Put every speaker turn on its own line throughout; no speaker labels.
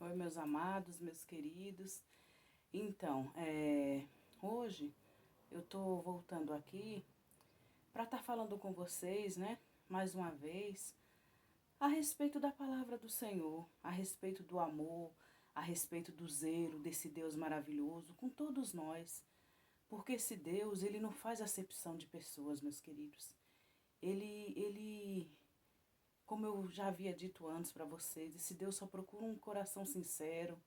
Oi, meus amados, meus queridos. Então, hoje eu tô voltando aqui para estar falando com vocês, né, mais uma vez, a respeito da palavra do Senhor, a respeito do amor, a respeito do zelo desse Deus maravilhoso com todos nós. Porque esse Deus, ele não faz acepção de pessoas, meus queridos. Ele, como eu já havia dito antes para vocês, esse Deus só procura um coração sincero.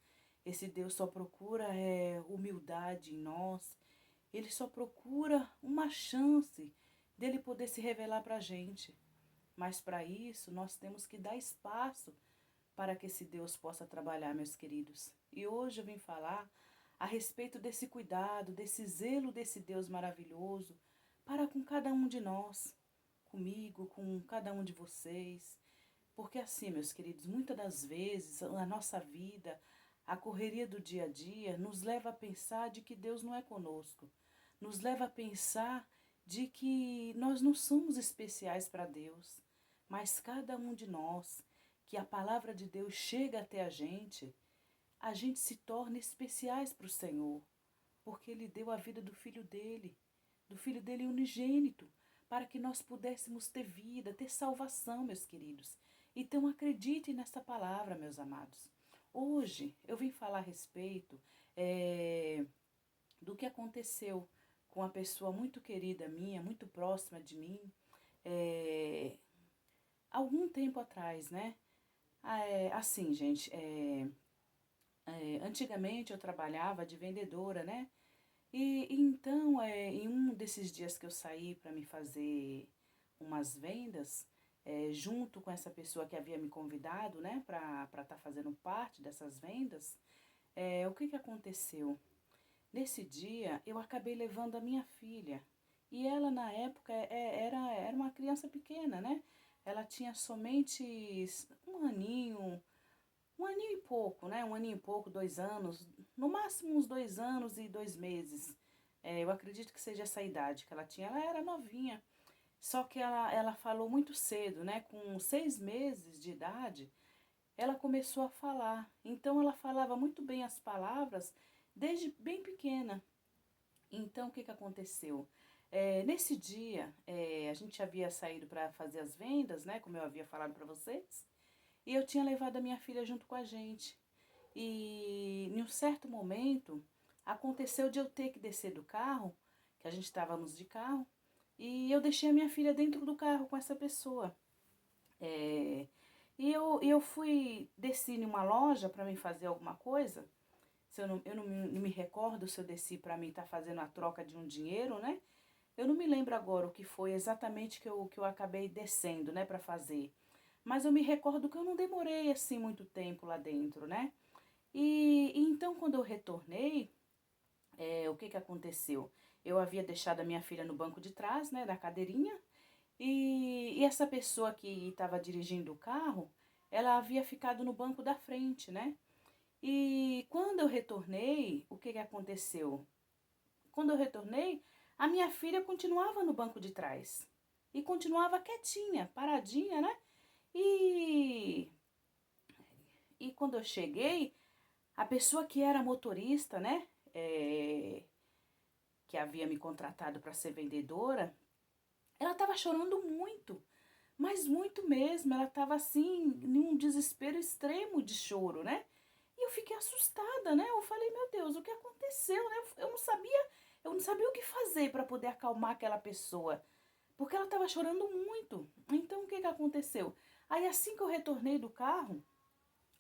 Esse Deus só procura humildade em nós. Ele só procura uma chance dele poder se revelar para a gente. Mas para isso nós temos que dar espaço para que esse Deus possa trabalhar, meus queridos. E hoje eu vim falar a respeito desse cuidado, desse zelo desse Deus maravilhoso para com cada um de nós, comigo, com cada um de vocês. Porque assim, meus queridos, muitas das vezes a nossa vida, a correria do dia a dia, nos leva a pensar de que Deus não é conosco. Nos leva a pensar de que nós não somos especiais para Deus. Mas cada um de nós, que a palavra de Deus chega até a gente se torna especiais para o Senhor. Porque Ele deu a vida do Filho dele unigênito, para que nós pudéssemos ter vida, ter salvação, meus queridos. Então acreditem nessa palavra, meus amados. Hoje eu vim falar a respeito do que aconteceu com uma pessoa muito querida minha, muito próxima de mim, algum tempo atrás, né? Assim, gente, antigamente eu trabalhava de vendedora, né? E então, em um desses dias que eu saí para me fazer umas vendas, junto com essa pessoa que havia me convidado, né, para estar fazendo parte dessas vendas, o que aconteceu? Nesse dia, eu acabei levando a minha filha. E ela, na época, era uma criança pequena, né? Ela tinha somente um aninho e pouco, né? Um aninho e pouco, 2 anos, no máximo uns 2 anos e 2 meses. Eu acredito que seja essa idade que ela tinha. Ela era novinha, só que ela falou muito cedo, né? Com 6 meses de idade, ela começou a falar. Então ela falava muito bem as palavras desde bem pequena. Então o que aconteceu? Nesse dia, a gente havia saído para fazer as vendas, né? Como eu havia falado para vocês. E eu tinha levado a minha filha junto com a gente. E em um certo momento, aconteceu de eu ter que descer do carro, que a gente estávamos de carro, e eu deixei a minha filha dentro do carro com essa pessoa. E eu fui, desci em uma loja para mim fazer alguma coisa. Se eu não me recordo se eu desci para mim estar fazendo a troca de um dinheiro, né? Eu não me lembro agora o que foi exatamente que eu acabei descendo, né, para fazer. Mas eu me recordo que eu não demorei assim muito tempo lá dentro, né? E então quando eu retornei, o que aconteceu? Eu havia deixado a minha filha no banco de trás, né, da cadeirinha, e essa pessoa que estava dirigindo o carro, ela havia ficado no banco da frente, né? E quando eu retornei, o que aconteceu? Quando eu retornei, a minha filha continuava no banco de trás. E continuava quietinha, paradinha, né? E, e quando eu cheguei, a pessoa que era motorista, né? Que havia me contratado para ser vendedora, ela estava chorando muito. Mas muito mesmo, ela estava assim, em um desespero extremo de choro, né? E eu fiquei assustada, né? Eu falei, meu Deus, o que aconteceu, né? Eu não sabia o que fazer para poder acalmar aquela pessoa, porque ela estava chorando muito. Então o que aconteceu? Aí assim que eu retornei do carro,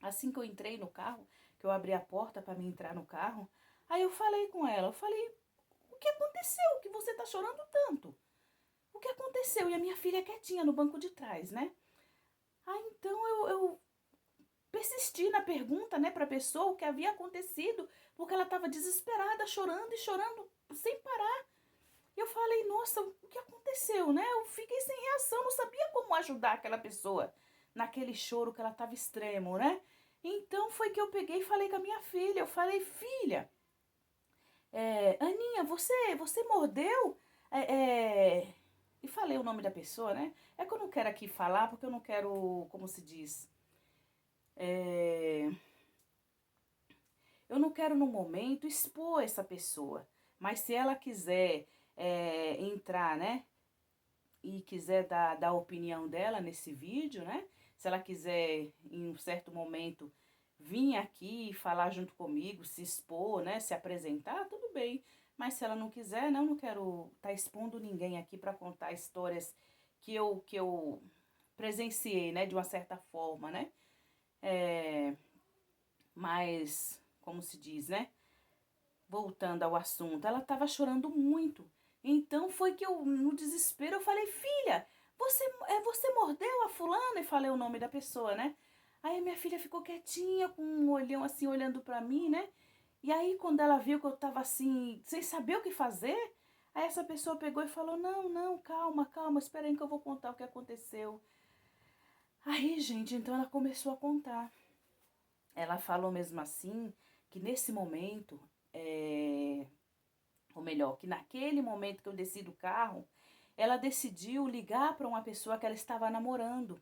assim que eu entrei no carro, que eu abri a porta para me entrar no carro, aí eu falei com ela, eu falei, o que aconteceu que você está chorando tanto? O que aconteceu? E a minha filha quietinha no banco de trás, né? Aí então eu persisti na pergunta, né, para a pessoa o que havia acontecido, porque ela estava desesperada, chorando e chorando sem parar. E eu falei, nossa, o que aconteceu, né? Eu fiquei sem reação, não sabia como ajudar aquela pessoa naquele choro que ela estava extremo, né? Então foi que eu peguei e falei com a minha filha, eu falei, filha, Aninha, você mordeu? É, é, e falei o nome da pessoa, né? É que eu não quero aqui falar, porque eu não quero, como se diz, Eu não quero no momento expor essa pessoa, mas se ela quiser entrar, né, e quiser dar a opinião dela nesse vídeo, né, se ela quiser em um certo momento vir aqui falar junto comigo, se expor, né, se apresentar, tudo bem. Mas se ela não quiser, não quero estar expondo ninguém aqui para contar histórias que eu presenciei, né, de uma certa forma, né? Mas, como se diz, né? Voltando ao assunto, ela estava chorando muito. Então foi que eu, no desespero, eu falei, filha, você mordeu a fulana? E falei o nome da pessoa, né? Aí minha filha ficou quietinha, com um olhão assim, olhando pra mim, né? E aí quando ela viu que eu tava assim, sem saber o que fazer, aí essa pessoa pegou e falou, não, não, calma, calma, espera aí que eu vou contar o que aconteceu. Aí, gente, então ela começou a contar. Ela falou mesmo assim, que nesse momento, ou melhor, que naquele momento que eu desci do carro, ela decidiu ligar para uma pessoa que ela estava namorando.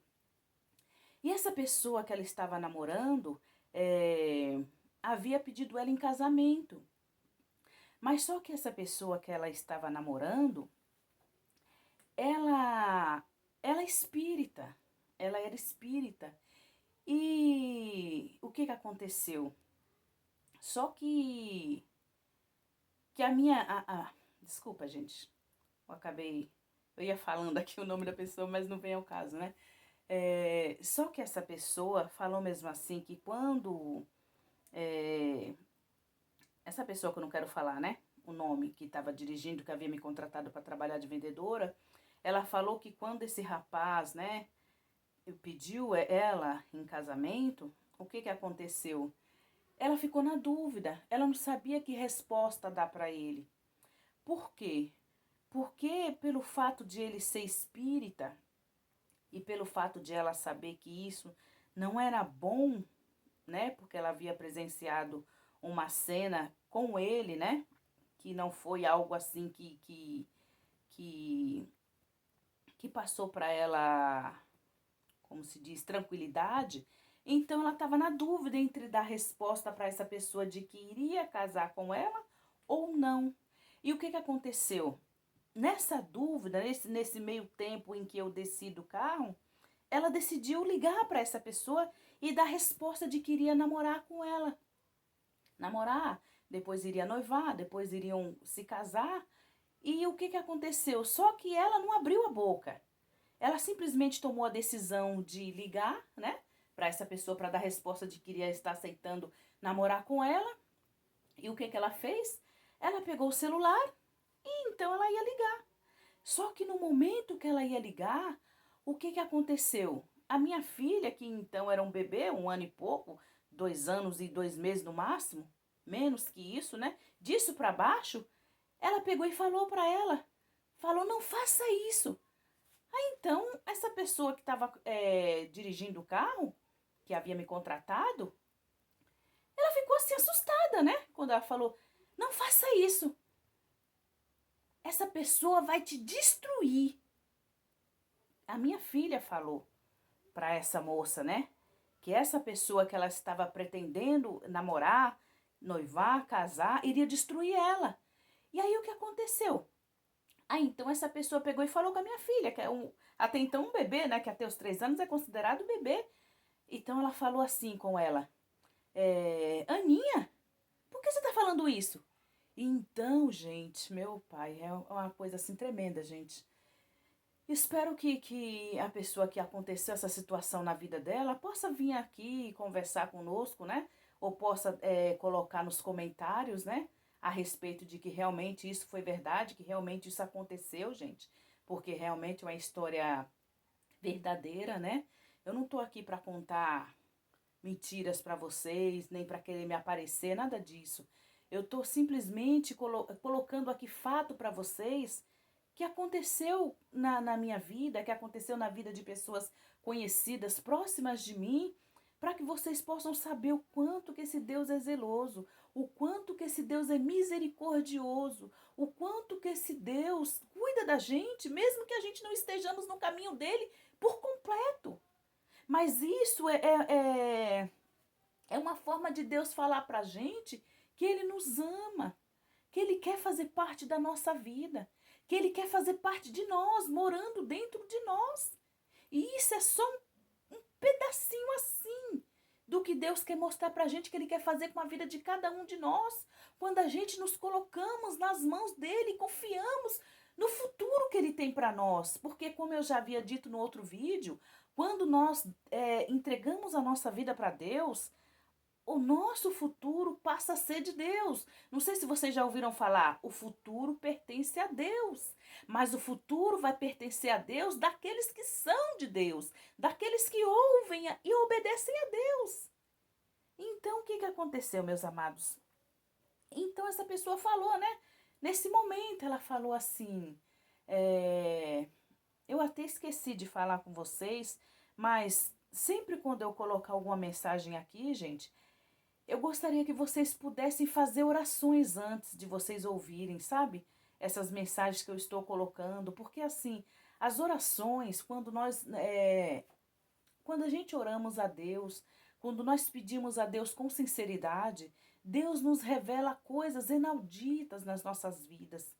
E essa pessoa que ela estava namorando havia pedido ela em casamento. Mas só que essa pessoa que ela estava namorando, ela, ela é espírita. Ela era espírita. E o que aconteceu? Só que a minha... desculpa, gente. Eu ia falando aqui o nome da pessoa, mas não vem ao caso, né? Só que essa pessoa falou mesmo assim que quando essa pessoa que eu não quero falar, né? O nome que estava dirigindo, que havia me contratado para trabalhar de vendedora, ela falou que quando esse rapaz, né, pediu ela em casamento, o que aconteceu? Ela ficou na dúvida, ela não sabia que resposta dar para ele. Por quê? Porque pelo fato de ele ser espírita e pelo fato de ela saber que isso não era bom, né? Porque ela havia presenciado uma cena com ele, né? Que não foi algo assim que, que passou para ela, como se diz, tranquilidade. Então ela estava na dúvida entre dar resposta para essa pessoa de que iria casar com ela ou não. E o que aconteceu? Nessa dúvida, nesse meio tempo em que eu desci do carro, ela decidiu ligar para essa pessoa e dar resposta de que iria namorar com ela. Namorar, depois iria noivar, depois iriam se casar. E o que aconteceu? Só que ela não abriu a boca. Ela simplesmente tomou a decisão de ligar, né, para essa pessoa para dar resposta de que iria estar aceitando namorar com ela. E o que ela fez? Ela pegou o celular e então ela ia ligar. Só que no momento que ela ia ligar, o que aconteceu? A minha filha, que então era um bebê, 1 ano e pouco, 2 anos e 2 meses no máximo, menos que isso, né? Disso para baixo, ela pegou e falou para ela, falou, não faça isso. Aí então, essa pessoa que estava dirigindo o carro, que havia me contratado, ela ficou assim assustada, né? Quando ela falou, não faça isso. Essa pessoa vai te destruir. A minha filha falou para essa moça, né? Que essa pessoa que ela estava pretendendo namorar, noivar, casar, iria destruir ela. E aí o que aconteceu? Aí então essa pessoa pegou e falou com a minha filha, que é até então um bebê, né? Que até os 3 anos é considerado bebê. Então ela falou assim com ela, Aninha, por que você tá falando isso? Então, gente, meu pai, é uma coisa assim tremenda, gente. Espero que a pessoa que aconteceu essa situação na vida dela possa vir aqui conversar conosco, né? Ou possa colocar nos comentários, né? A respeito de que realmente isso foi verdade, que realmente isso aconteceu, gente. Porque realmente é uma história verdadeira, né? Eu não tô aqui para contar mentiras para vocês, nem para querer me aparecer, nada disso. Eu tô simplesmente colocando aqui fato para vocês que aconteceu na minha vida, que aconteceu na vida de pessoas conhecidas, próximas de mim, para que vocês possam saber o quanto que esse Deus é zeloso, o quanto que esse Deus é misericordioso, o quanto que esse Deus cuida da gente, mesmo que a gente não estejamos no caminho dele por completo. Mas isso É uma forma de Deus falar para a gente que Ele nos ama, que Ele quer fazer parte da nossa vida, que Ele quer fazer parte de nós, morando dentro de nós. E isso é só um pedacinho assim do que Deus quer mostrar para a gente, que Ele quer fazer com a vida de cada um de nós, quando a gente nos colocamos nas mãos dEle e confiamos no futuro que Ele tem para nós. Porque, como eu já havia dito no outro vídeo, quando nós entregamos a nossa vida para Deus, o nosso futuro passa a ser de Deus. Não sei se vocês já ouviram falar, o futuro pertence a Deus. Mas o futuro vai pertencer a Deus daqueles que são de Deus, daqueles que ouvem e obedecem a Deus. Então, o que aconteceu, meus amados? Então, essa pessoa falou, né? Nesse momento, ela falou assim, eu até esqueci de falar com vocês, mas sempre quando eu colocar alguma mensagem aqui, gente, eu gostaria que vocês pudessem fazer orações antes de vocês ouvirem, sabe? Essas mensagens que eu estou colocando, porque assim, as orações, quando a gente oramos a Deus, quando nós pedimos a Deus com sinceridade, Deus nos revela coisas inauditas nas nossas vidas.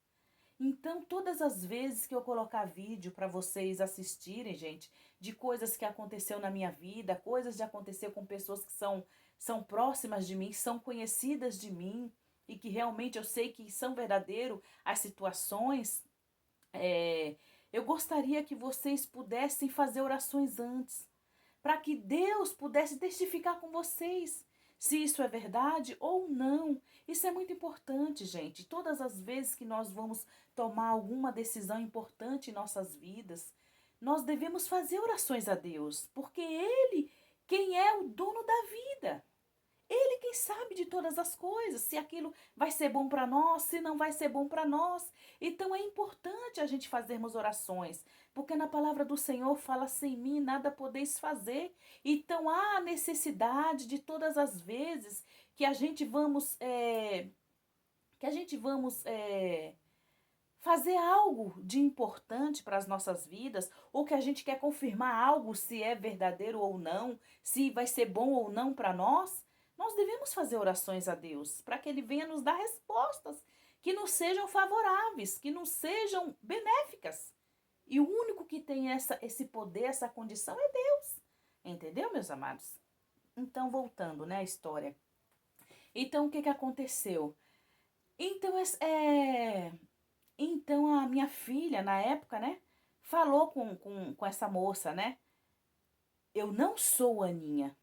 Então, todas as vezes que eu colocar vídeo para vocês assistirem, gente, de coisas que aconteceu na minha vida, coisas que aconteceu com pessoas que são próximas de mim, são conhecidas de mim e que realmente eu sei que são verdadeiras as situações, eu gostaria que vocês pudessem fazer orações antes, para que Deus pudesse testificar com vocês se isso é verdade ou não. Isso é muito importante, gente. Todas as vezes que nós vamos tomar alguma decisão importante em nossas vidas, nós devemos fazer orações a Deus, porque Ele, quem é o dono da vida, Ele quem sabe de todas as coisas, se aquilo vai ser bom para nós, se não vai ser bom para nós. Então é importante a gente fazermos orações, porque na palavra do Senhor fala: sem mim nada podeis fazer. Então há necessidade de todas as vezes que a gente vamos, fazer algo de importante para as nossas vidas, ou que a gente quer confirmar algo, se é verdadeiro ou não, se vai ser bom ou não para nós, nós devemos fazer orações a Deus, para que Ele venha nos dar respostas que nos sejam favoráveis, que nos sejam benéficas. E o único que tem esse poder, essa condição é Deus. Entendeu, meus amados? Então, voltando, né, à história. Então, o que aconteceu? Então, então a minha filha, na época, né, falou com essa moça, né? Eu não sou Aninha.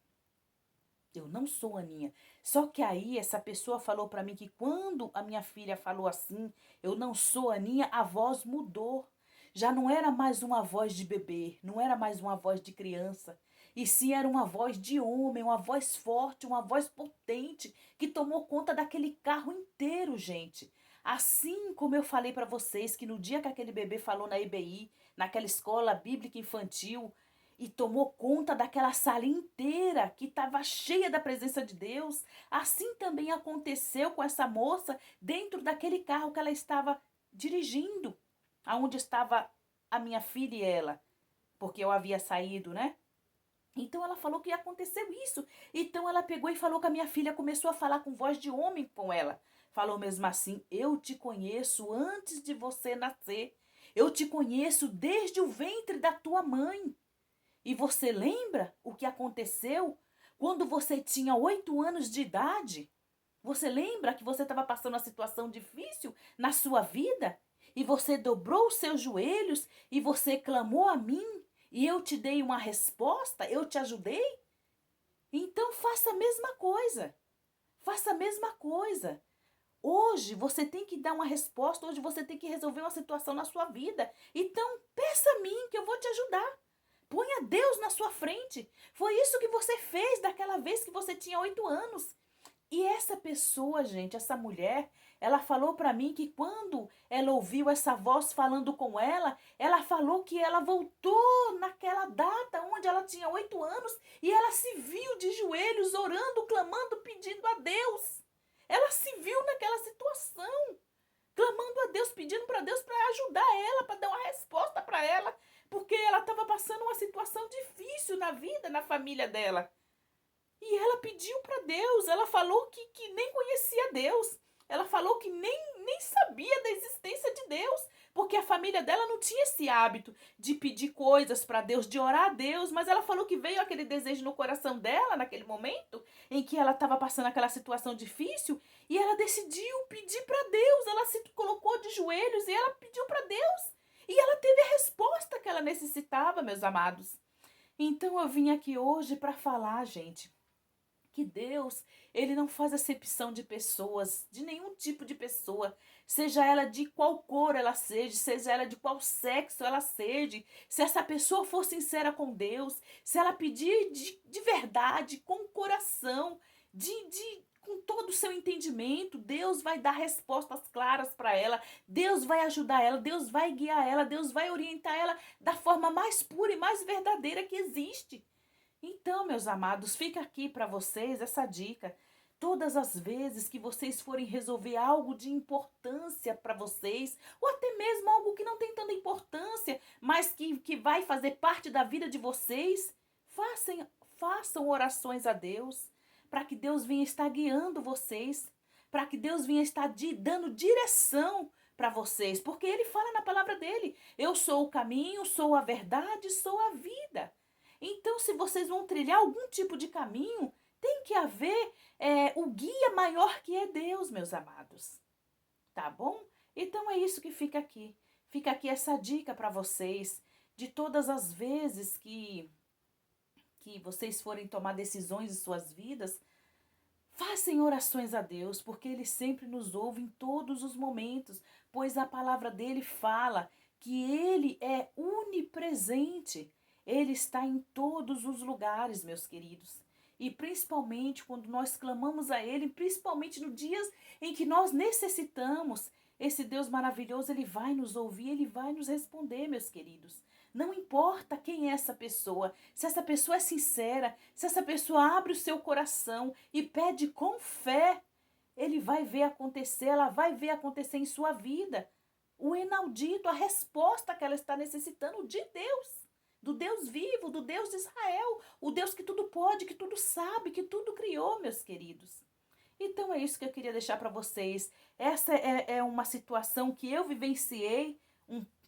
Eu não sou Aninha. Só que aí essa pessoa falou para mim que quando a minha filha falou assim, eu não sou Aninha, a voz mudou. Já não era mais uma voz de bebê, não era mais uma voz de criança. E sim era uma voz de homem, uma voz forte, uma voz potente, que tomou conta daquele carro inteiro, gente. Assim como eu falei para vocês que no dia que aquele bebê falou na EBI, naquela escola bíblica infantil, e tomou conta daquela sala inteira que estava cheia da presença de Deus, assim também aconteceu com essa moça dentro daquele carro que ela estava dirigindo, aonde estava a minha filha e ela, porque eu havia saído, né? Então ela falou que aconteceu isso. Então ela pegou e falou que a minha filha começou a falar com voz de homem com ela. Falou mesmo assim: eu te conheço antes de você nascer. Eu te conheço desde o ventre da tua mãe. E você lembra o que aconteceu quando você tinha 8 anos de idade? Você lembra que você estava passando uma situação difícil na sua vida? E você dobrou os seus joelhos e você clamou a mim? E eu te dei uma resposta? Eu te ajudei? Então faça a mesma coisa. Faça a mesma coisa. Hoje você tem que dar uma resposta, hoje você tem que resolver uma situação na sua vida. Então peça a mim que eu vou te ajudar. Ponha Deus na sua frente. Foi isso que você fez daquela vez que você tinha 8 anos. E essa pessoa, gente, essa mulher, ela falou para mim que quando ela ouviu essa voz falando com ela falou que ela voltou naquela data onde ela tinha 8 anos e ela se viu de joelhos, orando, clamando, pedindo a Deus. Ela se viu naquela situação, clamando a Deus, pedindo para Deus para ajudar ela, para dar uma resposta para ela, porque ela estava passando uma situação difícil na vida, na família dela. E ela pediu para Deus, ela falou que nem conhecia Deus. Ela falou que nem sabia da existência de Deus, porque a família dela não tinha esse hábito de pedir coisas para Deus, de orar a Deus, mas ela falou que veio aquele desejo no coração dela, naquele momento em que ela estava passando aquela situação difícil, e ela decidiu pedir para Deus, ela se colocou de joelhos e ela pediu para Deus. E ela teve a resposta que ela necessitava, meus amados. Então eu vim aqui hoje para falar, gente, que Deus, ele não faz acepção de pessoas, de nenhum tipo de pessoa, seja ela de qual cor ela seja ela de qual sexo ela seja, se essa pessoa for sincera com Deus, se ela pedir de verdade, com o coração, com todo o seu entendimento, Deus vai dar respostas claras para ela, Deus vai ajudar ela, Deus vai guiar ela, Deus vai orientar ela da forma mais pura e mais verdadeira que existe. Então, meus amados, fica aqui para vocês essa dica. Todas as vezes que vocês forem resolver algo de importância para vocês, ou até mesmo algo que não tem tanta importância, mas que vai fazer parte da vida de vocês, façam orações a Deus, para que Deus venha estar guiando vocês, para que Deus venha estar dando direção para vocês, porque Ele fala na palavra dele: eu sou o caminho, sou a verdade, sou a vida. Então, se vocês vão trilhar algum tipo de caminho, tem que haver o guia maior que é Deus, meus amados. Tá bom? Então é isso que fica aqui. Fica aqui essa dica para vocês, de todas as vezes que vocês forem tomar decisões em suas vidas, façam orações a Deus, porque Ele sempre nos ouve em todos os momentos, pois a palavra dele fala que Ele é onipresente. Ele está em todos os lugares, meus queridos. E principalmente quando nós clamamos a Ele, principalmente nos dias em que nós necessitamos, esse Deus maravilhoso, Ele vai nos ouvir, Ele vai nos responder, meus queridos. Não importa quem é essa pessoa, se essa pessoa é sincera, se essa pessoa abre o seu coração e pede com fé, Ele vai ver acontecer, ela vai ver acontecer em sua vida o inaudito, a resposta que ela está necessitando de Deus. Do Deus vivo, do Deus de Israel, o Deus que tudo pode, que tudo sabe, que tudo criou, meus queridos. Então é isso que eu queria deixar para vocês. Essa é uma situação que eu vivenciei,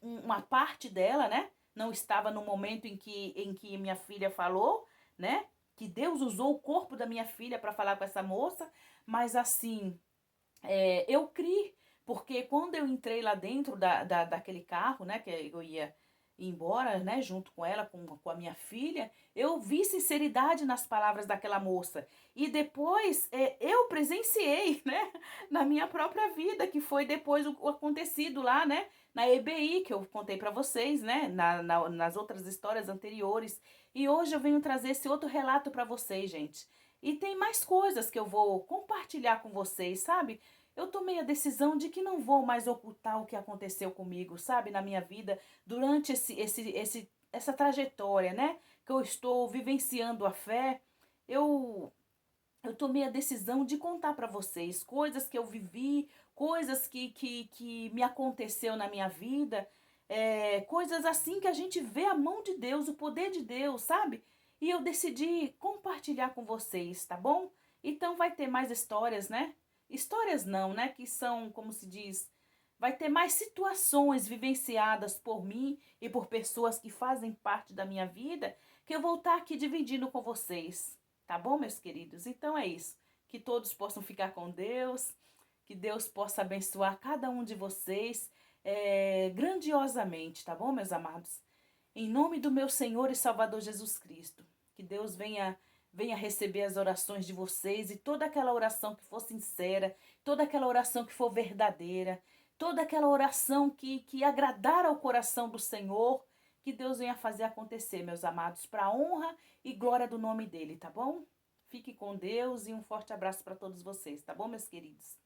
uma parte dela, né? Não estava no momento em que minha filha falou, né? Que Deus usou o corpo da minha filha para falar com essa moça, mas assim, eu criei, porque quando eu entrei lá dentro daquele carro, né? Que eu ia embora, né, junto com ela, com a minha filha, eu vi sinceridade nas palavras daquela moça. E depois eu presenciei, né, na minha própria vida, que foi depois o acontecido lá, né, na EBI, que eu contei para vocês, né, nas outras histórias anteriores. E hoje eu venho trazer esse outro relato para vocês, gente. E tem mais coisas que eu vou compartilhar com vocês, sabe? Eu tomei a decisão de que não vou mais ocultar o que aconteceu comigo, sabe, na minha vida, durante essa trajetória, né, que eu estou vivenciando a fé. Eu tomei a decisão de contar para vocês coisas que eu vivi, coisas que me aconteceu na minha vida, coisas assim que a gente vê a mão de Deus, o poder de Deus, sabe? E eu decidi compartilhar com vocês, tá bom? Então vai ter mais histórias, né? Histórias não, né? Que são, como se diz, vai ter mais situações vivenciadas por mim e por pessoas que fazem parte da minha vida, que eu vou estar aqui dividindo com vocês. Tá bom, meus queridos? Então é isso. Que todos possam ficar com Deus, que Deus possa abençoar cada um de vocês grandiosamente, tá bom, meus amados? Em nome do meu Senhor e Salvador Jesus Cristo, que Deus venha receber as orações de vocês e toda aquela oração que for sincera, toda aquela oração que for verdadeira, toda aquela oração que agradar ao coração do Senhor, que Deus venha fazer acontecer, meus amados, para a honra e glória do nome dele, tá bom? Fique com Deus e um forte abraço para todos vocês, tá bom, meus queridos?